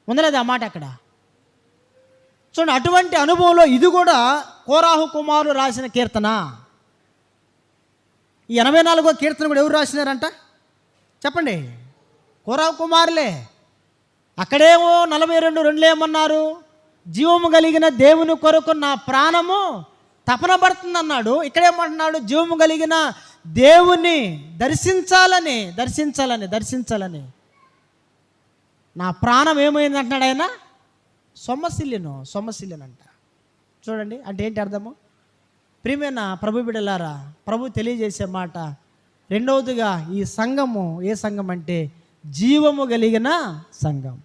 ఉందలేదా ఆ మాట అక్కడ? చూడండి, అటువంటి అనుభవంలో ఇది కూడా కోరహు కుమారులు రాసిన కీర్తన. ఈ 84వ కీర్తన కూడా ఎవరు రాసినారంట చెప్పండి, కోరహు కుమారులే. అక్కడేమో 42:2 ఏమన్నారు, జీవము కలిగిన దేవుని కొరకు నా ప్రాణము తపన పడుతుంది అన్నాడు. ఇక్కడేమంటున్నాడు, జీవము కలిగిన దేవుని దర్శించాలని నా ప్రాణం ఏమైంది అంటున్నాడు ఆయన, సొమ్మసిల్లినంట. చూడండి, అంటే ఏంటి అర్థము? ప్రియమైన ప్రభు బిడ్డలారా, ప్రభు తెలియజేసే మాట, రెండవదిగా ఈ సంఘము ఏ సంఘం అంటే జీవము కలిగిన సంఘం.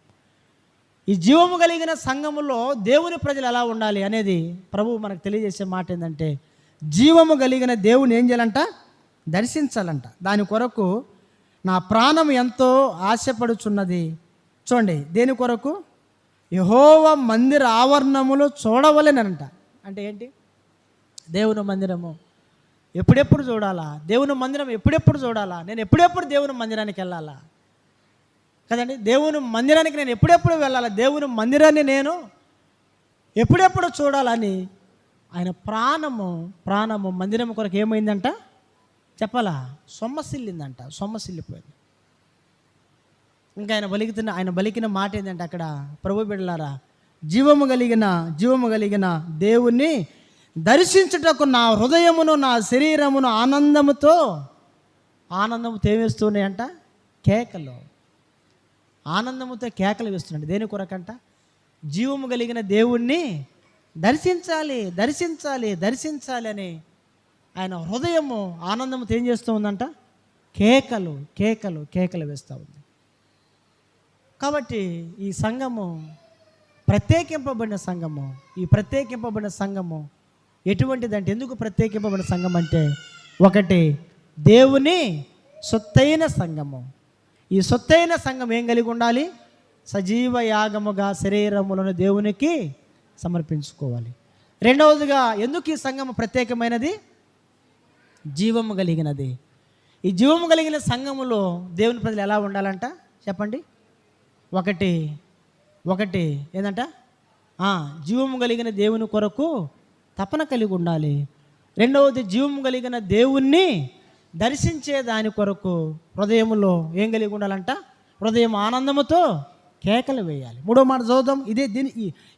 ఈ జీవము కలిగిన సంఘములో దేవుని ప్రజలు ఎలా ఉండాలి అనేది ప్రభు మనకు తెలియజేసే మాట ఏంటంటే, జీవము కలిగిన దేవుని ఏం చేయాలంట, దర్శించాలంట. దాని కొరకు నా ప్రాణం ఎంతో ఆశపడుచున్నది. చూడండి, దేని కొరకు? యెహోవా మందిర ఆవరణములో చూడవలెనంట. అంటే ఏంటి? దేవుని మందిరము ఎప్పుడెప్పుడు చూడాలా? దేవుని మందిరం ఎప్పుడెప్పుడు చూడాలా? నేను ఎప్పుడెప్పుడు దేవుని మందిరానికి వెళ్ళాలా కదండి? దేవుని మందిరానికి నేను ఎప్పుడెప్పుడు వెళ్ళాలా? దేవుని మందిరాన్ని నేను ఎప్పుడెప్పుడు చూడాలని ఆయన ప్రాణము మందిరం కొరకు ఏమైందంట చెప్పాలా? సొమ్మసిల్లిందంట, సొమ్మసిల్లిపోయింది. ఇంకా ఆయన బలికిన మాట ఏంటంటే అక్కడ, ప్రభు బిడ్డలారా, జీవము కలిగిన దేవుణ్ణి దర్శించుటకు నా హృదయమును నా శరీరమును ఆనందముతో ఏమేస్తున్నాయంట? కేకలు. ఆనందముతో కేకలు వేస్తున్నాడు. దేని కొరకంట? జీవము కలిగిన దేవుణ్ణి దర్శించాలి అని ఆయన హృదయము ఆనందంతో ఏం చేస్తూ ఉందంట? కేకలు వేస్తూ ఉంది. కాబట్టి ఈ సంఘము ప్రత్యేకింపబడిన సంఘము. ఈ ప్రత్యేకింపబడిన సంఘము ఎటువంటిదంటే, ఎందుకు ప్రత్యేకింపబడిన సంఘం అంటే, ఒకటి దేవుని సొత్తైన సంఘము. ఈ సొత్తైన సంఘం ఏం కలిగి ఉండాలి? సజీవ యాగముగా శరీరములను దేవునికి సమర్పించుకోవాలి. రెండవదిగా, ఎందుకు ఈ సంఘము ప్రత్యేకమైనది? జీవము కలిగినది. ఈ జీవము కలిగిన సంఘములో దేవుని ప్రజలు ఎలా ఉండాలంట చెప్పండి? ఒకటి ఏంటంట? జీవము కలిగిన దేవుని కొరకు తపన కలిగి ఉండాలి. రెండవది, జీవము కలిగిన దేవుణ్ణి దర్శించే దాని కొరకు హృదయములో ఏం కలిగి ఉండాలంట? హృదయం ఆనందముతో కేకలు వేయాలి. మూడో మాట చదువుదాం.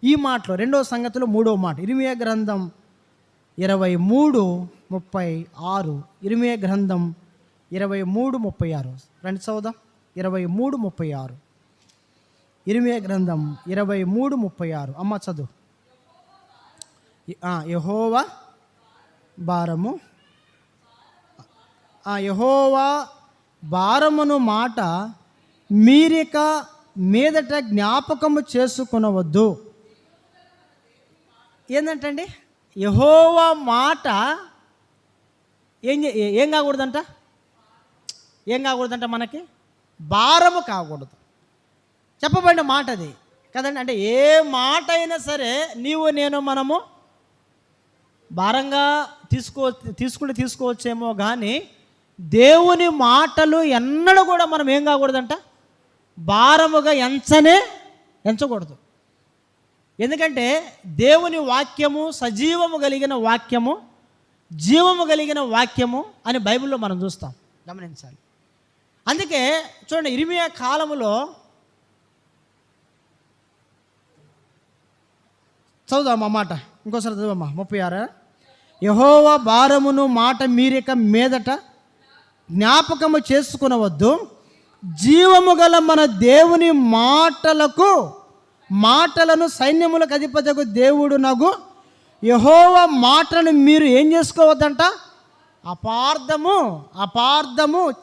ఈ మాటలో రెండవ సంగతిలో మూడో మాట, ఇర్మీయా గ్రంథం 23:36. ఇర్మీయా గ్రంథం 23:36. రండి చదువుదాం. 23:36. ఇర్మీయా గ్రంథం 23:36. అమ్మ చదువు. యెహోవా భారమును మాట మీరిక మీదట జ్ఞాపకము చేసుకొనవద్దు. ఏంటంటండి? యెహోవా మాట ఏం కాకూడదంట? మనకి భారము కాకూడదు. చెప్పబడిన మాట అది కదండి. అంటే ఏ మాట అయినా సరే మనము భారంగా తీసుకోవచ్చేమో, కానీ దేవుని మాటలు ఎన్నడూ కూడా మనం ఏం కాకూడదంట? భారముగా ఎంచకూడదు. ఎందుకంటే దేవుని వాక్యము సజీవము కలిగిన వాక్యము, జీవము కలిగిన వాక్యము అని బైబిల్లో మనం చూస్తాం. గమనించాలి. అందుకే చూడండి, ఇర్మీయా కాలములో చదువుదాం ఆ మాట ఇంకోసారి చదువమ్మా. 36. యెహోవా భారమును మాట మీరిక మీదట జ్ఞాపకము చేసుకునవద్దు. జీవము గల మన దేవుని మాటలను సైన్యములకు అధిపతికు దేవుడు నగు యెహోవా మాటలను మీరు ఏం చేసుకోవద్దంట? అపార్థము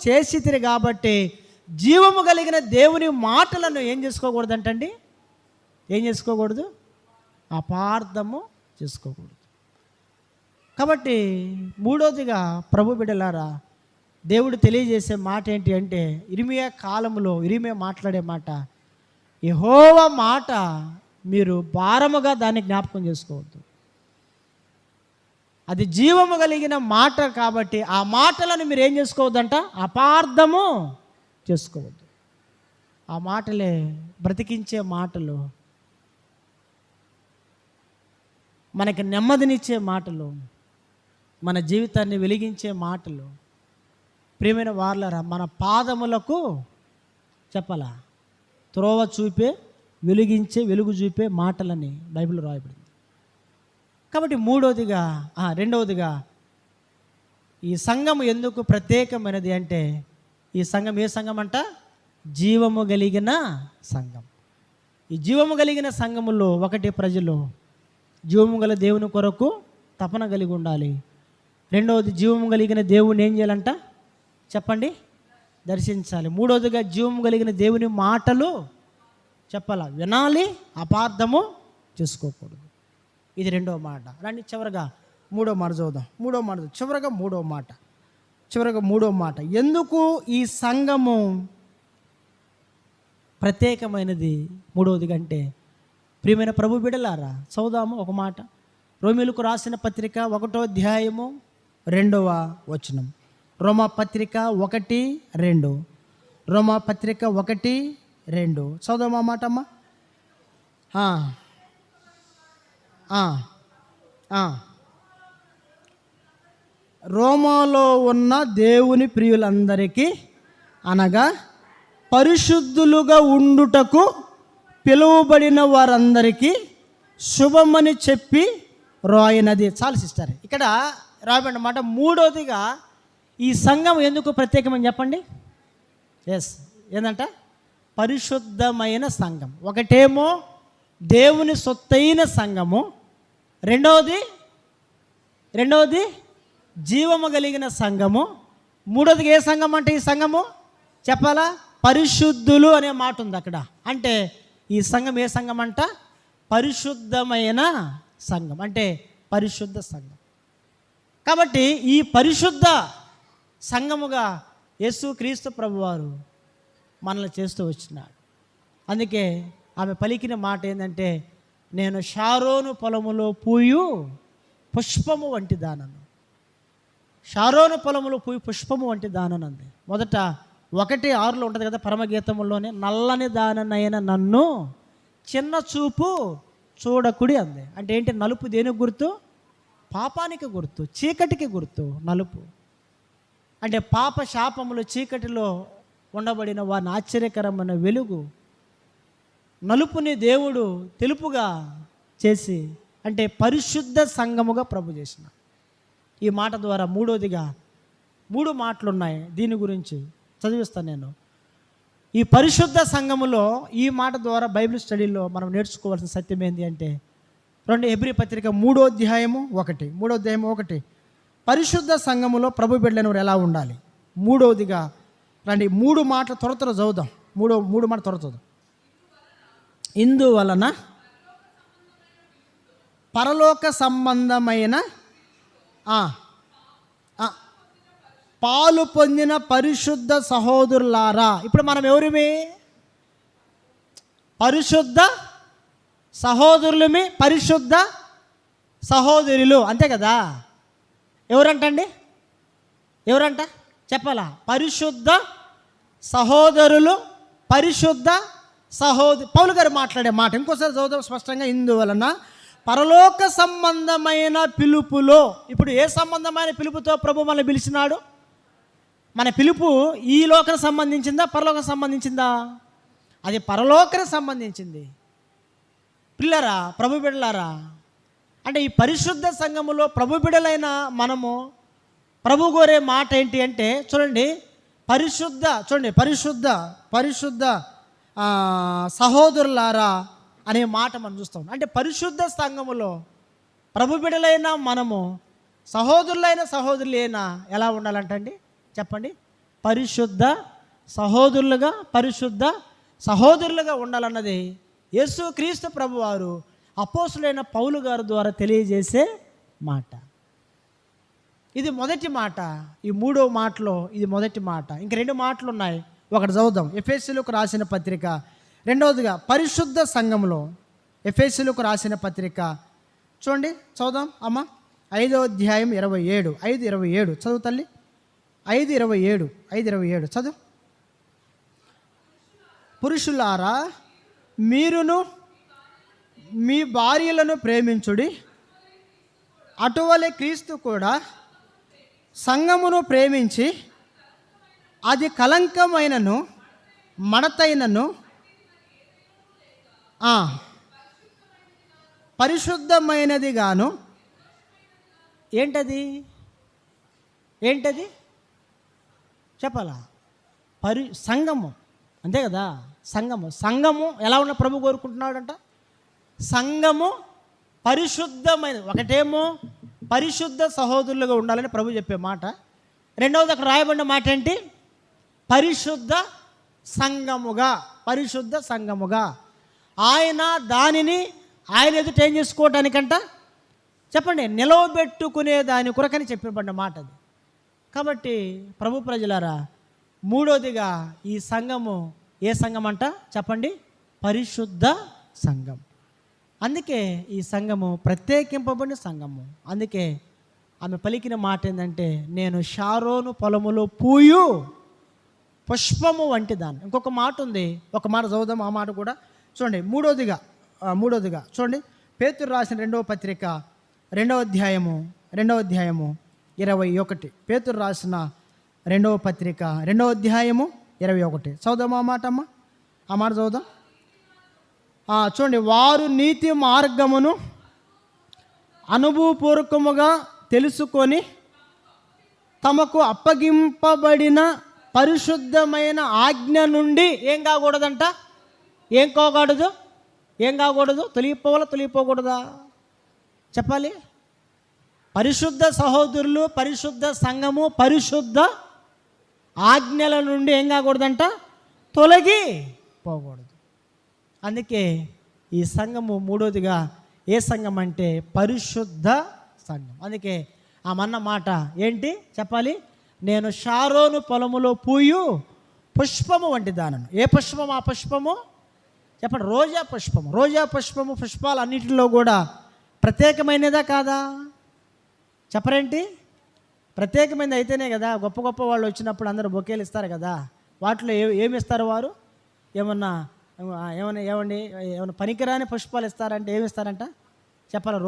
చేసితిరి. కాబట్టి జీవము కలిగిన దేవుని మాటలను ఏం చేసుకోకూడదంటండి? ఏం చేసుకోకూడదు? అపార్థము చేసుకోకూడదు. కాబట్టి మూడోదిగా ప్రభు బిడ్డలారా, దేవుడు తెలియజేసే మాట ఏంటి అంటే, ఇర్మీయా కాలంలో ఇర్మీయా మాట్లాడే మాట, యెహోవా మాట మీరు భారముగా దాన్ని జ్ఞాపకం చేసుకోవద్దు. అది జీవము కలిగిన మాట కాబట్టి ఆ మాటలను మీరు ఏం చేసుకోవద్దంట? అపార్థము చేసుకోవద్దు. ఆ మాటలే బ్రతికించే మాటలు, మనకి నెమ్మదినిచ్చే మాటలు, మన జీవితాన్ని వెలిగించే మాటలు. ప్రియమైన వారలారా, మన పాదములకు చెప్పాలా త్రోవ చూపే వెలుగు చూపే మాటలని బైబిల్లో రాయబడింది. కాబట్టి రెండవదిగా ఈ సంఘం ఎందుకు ప్రత్యేకమైనది అంటే, ఈ సంఘం ఏ సంఘం అంట? జీవము కలిగిన సంఘం. ఈ జీవము కలిగిన సంఘములో ఒకటి, ప్రజలు జీవము గల దేవుని కొరకు తపన కలిగి ఉండాలి. రెండవది, జీవము కలిగిన దేవుని ఏం చేయాలంట చెప్పండి? దర్శించాలి. మూడవదిగా, జీవము కలిగిన దేవుని మాటలు చెప్పాలా, వినాలి, అపార్థము చేసుకోకూడదు. ఇది రెండవ మాట. రండి చివరగా మూడో మాట చూద్దాం. మూడో మాట చివరిగా మూడో మాట, ఎందుకు ఈ సంఘము ప్రత్యేకమైనది మూడవది కంటే? ప్రియమైన ప్రభు బిడ్డలారా, చదువుదాము ఒక మాట. రోమీయులకు రాసిన పత్రిక 1వ అధ్యాయము 2వ వచనం. రోమా పత్రిక 1:2. రోమా పత్రిక 1:2 చదువుదామా మాట అమ్మా. రోమాలో ఉన్న దేవుని ప్రియులందరికీ, అనగా పరిశుద్ధులుగా ఉండుటకు పిలువబడిన వారందరికీ శుభమని చెప్పి రాయినది. చాలు సిస్టర్, ఇక్కడ రాయబడిన మాట. మూడోదిగా ఈ సంఘం ఎందుకు ప్రత్యేకమని చెప్పండి. ఏంటంట? పరిశుద్ధమైన సంఘం. ఒకటేమో దేవుని సొత్తైన సంఘము, రెండవది జీవము కలిగిన సంఘము, మూడోదిగా ఏ సంఘం అంటే ఈ సంఘము చెప్పాలా? పరిశుద్ధులు అనే మాట ఉంది అక్కడ. అంటే ఈ సంఘం ఏ సంఘం అంట? పరిశుద్ధమైన సంఘం, అంటే పరిశుద్ధ సంఘం. కాబట్టి ఈ పరిశుద్ధ సంఘముగా యేసుక్రీస్తు ప్రభువారు మనల్ని చేస్తూ వచ్చినాడు. అందుకే ఆమె పలికిన మాట ఏంటంటే, నేను షారోను పొలములో పూయు పుష్పము వంటి దానను. షారోను పొలములో పూయు పుష్పము వంటి దాననంది. మొదట 1:6 ఉంటుంది కదా పరమగీతములోనే, నల్లని దాననైన నన్ను చిన్న చూపు చూడకుడి అంది. అంటే ఏంటి? నలుపు దేనికి గుర్తు? పాపానికి గుర్తు, చీకటికి గుర్తు నలుపు. అంటే పాప శాపములు చీకటిలో ఉండబడిన వారిని ఆశ్చర్యకరమైన వెలుగు నలుపుని దేవుడు తెలుపుగా చేసి, అంటే పరిశుద్ధ సంఘముగా ప్రభు చేసిన ఈ మాట ద్వారా మూడోదిగా 3 మాటలు ఉన్నాయి. దీని గురించి చదివిస్తాను నేను. ఈ పరిశుద్ధ సంఘములో ఈ మాట ద్వారా బైబిల్ స్టడీలో మనం నేర్చుకోవాల్సిన సత్యం ఏంటి అంటే, హెబ్రీ పత్రిక 3వ అధ్యాయము 1 పరిశుద్ధ సంఘములో ప్రభు బిడ్డలైన వారు ఎలా ఉండాలి. మూడవదిగా రండి 3 మాటలు త్వర చదువుదాం. మూడు మాట త్వర చదువుదాం. ఇందువలన పరలోక సంబంధమైన పాలు పొందిన పరిశుద్ధ సహోదరులారా. ఇప్పుడు మనం ఎవరిమి? పరిశుద్ధ సహోదరులమి, పరిశుద్ధ సహోదరులు, అంతే కదా? ఎవరంటండి? ఎవరంట చెప్పాలా? పరిశుద్ధ సహోదరులు, పరిశుద్ధ పౌలు గారు మాట్లాడే మాట ఇంకోసారి చదువుదాం స్పష్టంగా. ఇందువలన పరలోక సంబంధమైన పిలుపులో, ఇప్పుడు ఏ సంబంధమైన పిలుపుతో ప్రభు మనల్ని పిలిచినాడు? మన పిలుపు ఈ లోకం సంబంధించిందా, పరలోకం సంబంధించిందా? అది పరలోకం సంబంధించింది. పిల్లరా, ప్రభు బిడ్డలారా, అంటే ఈ పరిశుద్ధ సంఘములో ప్రభు బిడ్డలైన మనము ప్రభు కోరే మాట ఏంటి అంటే, చూడండి పరిశుద్ధ సహోదరులారా అనే మాట మనం చూస్తాం. అంటే పరిశుద్ధ సంఘములో ప్రభు బిడ్డలైన మనము సహోదరులైన సహోదరులైనా ఎలా ఉండాలంటండి చెప్పండి? పరిశుద్ధ సహోదరులుగా ఉండాలన్నది యేసుక్రీస్తు ప్రభువారు అపోస్తులైన పౌలు గారి ద్వారా తెలియజేసే మాట. ఇది మొదటి మాట. ఈ 3వ మాటలో ఇది మొదటి మాట. ఇంక 2 మాటలు ఉన్నాయి, ఒకటి చదువుదాం. ఎఫెసీయులకు రాసిన పత్రిక, రెండవదిగా పరిశుద్ధ సంఘంలో ఎఫెసీయులకు రాసిన పత్రిక చూడండి, చదువుదాం అమ్మ. 5వ అధ్యాయం 27, 5:27 చదువు తల్లి. 5:27 చదువు. పురుషులారా, మీరును మీ భార్యలను ప్రేమించుడి, అటువలే క్రీస్తు కూడా సంఘమును ప్రేమించి అది కలంకమైనను మడతైనను పరిశుద్ధమైనది గాను. ఏంటది చెప్పాలా? సంఘము, అంతే కదా? సంఘము ఎలా ఉన్న ప్రభు కోరుకుంటున్నాడంట? సంఘము పరిశుద్ధమైన, ఒకటేమో పరిశుద్ధ సహోదరులుగా ఉండాలని ప్రభు చెప్పే మాట. రెండవది అక్కడ రాయబడిన మాట ఏంటి? పరిశుద్ధ సంఘముగా. ఆయన దానిని ఆయన ఎదుట ఏం చేసుకోవటానికంట చెప్పండి? నిలవబెట్టుకునే దాని కొరకని చెప్పబడిన మాట అది. కాబట్టి ప్రభు ప్రజలారా, మూడోదిగా ఈ సంఘము ఏ సంఘం అంట చెప్పండి? పరిశుద్ధ సంఘం. అందుకే ఈ సంఘము ప్రత్యేకింపబడిన సంఘము. అందుకే ఆమె పలికిన మాట ఏంటంటే, నేను షారోను పొలములో పూయు పుష్పము వంటి దాన్ని. ఇంకొక మాట ఉంది, ఒక మాట చదువుదాం. ఆ మాట కూడా చూడండి. మూడోదిగా చూడండి, పేతురు రాసిన రెండవ పత్రిక రెండవ అధ్యాయము 21. పేతురు రాసిన రెండవ పత్రిక 2వ అధ్యాయము 21. చదువుదాం ఆ మాట అమ్మ. ఆ మాట చదువుదాం. చూడండి, వారు నీతి మార్గమును అనుభవపూర్వకముగా తెలుసుకొని తమకు అప్పగింపబడిన పరిశుద్ధమైన ఆజ్ఞ నుండి ఏం కాకూడదంట? ఏం కాకూడదు? తొలిగిపోకూడదా? చెప్పాలి. పరిశుద్ధ సహోదరులు, పరిశుద్ధ సంఘము, పరిశుద్ధ ఆజ్ఞల నుండి ఏం కాకూడదంట? తొలగి పోకూడదు. అందుకే ఈ సంఘము మూడోదిగా ఏ సంఘం అంటే పరిశుద్ధ సంఘం. అందుకే ఆమన్న మాట ఏంటి చెప్పాలి? నేను షారోను పొలములో పూయు పుష్పము వంటి దానను. ఏ పుష్పము? ఆ పుష్పము చెప్పండి. రోజా పుష్పము పుష్పాలు అన్నింటిలో కూడా ప్రత్యేకమైనదా కాదా? చెప్పరేంటి? ప్రత్యేకమైనది అయితేనే కదా గొప్ప గొప్ప వాళ్ళు వచ్చినప్పుడు అందరూ బొకేలు ఇస్తారు కదా. వాటిలో ఏమి ఇస్తారు వారు? ఏమన్నా పనికిరాని పుష్పాలు ఇస్తారంటే ఏమి ఇస్తారంట చెప్పాలి?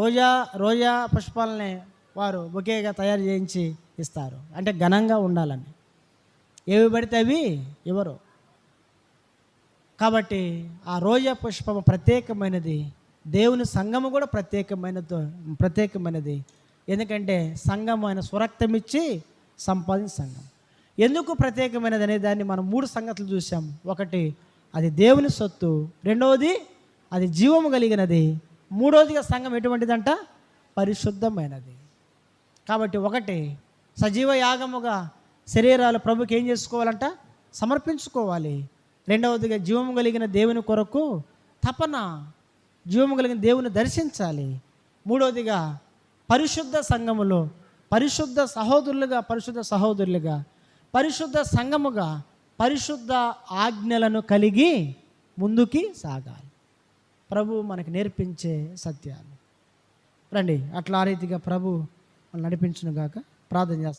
రోజా పుష్పాలని వారు బొకేగా తయారు చేయించి ఇస్తారు. అంటే ఘనంగా ఉండాలని. ఏవి పడితే అవి ఎవరు. కాబట్టి ఆ రోజా పుష్పము ప్రత్యేకమైనది. దేవుని సంఘము కూడా ప్రత్యేకమైనది. ఎందుకంటే సంఘం ఆయన స్వరక్తమిచ్చి సంపాదించిన సంఘం. ఎందుకు ప్రత్యేకమైనది అనే దాన్ని మనం 3 సంగతులు చూసాం. ఒకటి, అది దేవుని సొత్తు. రెండవది, అది జీవము కలిగినది. మూడవదిగా సంఘం ఎటువంటిదంట? పరిశుద్ధమైనది. కాబట్టి ఒకటి, సజీవ యాగముగా శరీరాలు ప్రభుకి ఏం చేసుకోవాలంట? సమర్పించుకోవాలి. రెండవదిగా జీవము కలిగిన దేవుని కొరకు తపన, జీవము కలిగిన దేవుని దర్శించాలి. మూడవదిగా పరిశుద్ధ సంఘములో పరిశుద్ధ సహోదరులుగా పరిశుద్ధ సంఘముగా పరిశుద్ధ ఆజ్ఞలను కలిగి ముందుకి సాగాలి. ప్రభు మనకు నేర్పించే సత్యాలు. రండి, అట్లా ఆ రీతిగా ప్రభు నడిపించును గాక. ప్రార్థన చేస్తాం.